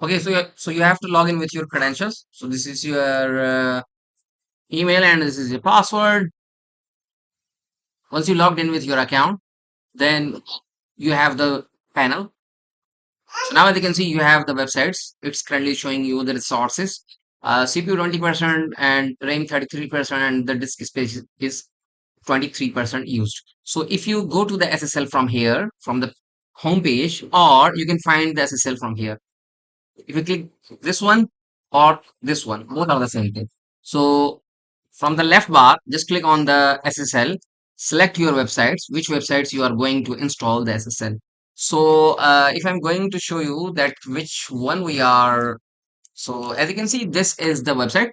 Okay, so you have to log in with your credentials. So this is your email and this is your password. Once you logged in with your account, then you have the panel. So now as you can see, you have the websites. It's currently showing you the resources, CPU 20% and RAM 33%, and the disk space is 23% used. So if you go to the SSL from here, from the home page, or you can find the SSL from here. If you click this one or this one, both are the same thing. So from the left bar, just click on the SSL, select your websites, which websites you are going to install the SSL. So if I'm going to show you that which one we are, so as you can see, this is the website.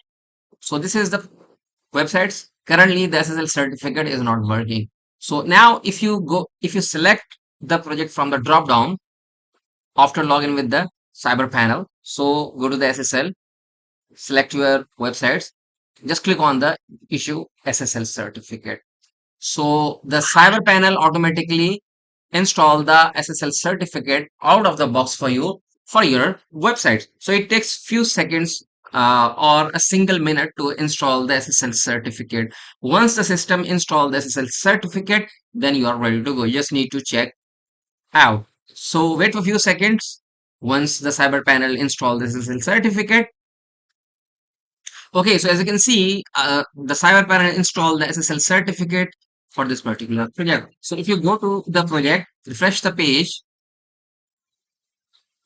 So this is the websites. Currently, the SSL certificate is not working. So now if you select the project from the drop down after login with the CyberPanel, so go to the SSL, select your websites, just click on the issue SSL certificate. So the CyberPanel automatically install the SSL certificate out of the box for you for your website. So it takes few seconds or a single minute to install the SSL certificate. Once the system install the SSL certificate, then you are ready to go. You just need to check out. So wait for a few seconds. Once the CyberPanel install the SSL certificate, okay, so as you can see, the CyberPanel installed the SSL certificate for this particular project. So if you go to the project, refresh the page,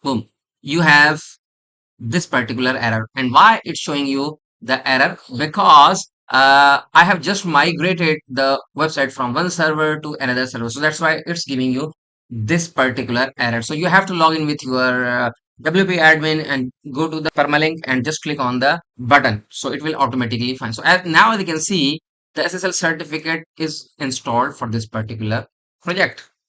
boom, you have this particular error. And why it's showing you the error? Because I have just migrated the website from one server to another server. So that's why it's giving you this particular error. So you have to log in with your WP admin and go to the permalink and just click on the button. So it will automatically find. So now as you can see, the SSL certificate is installed for this particular project.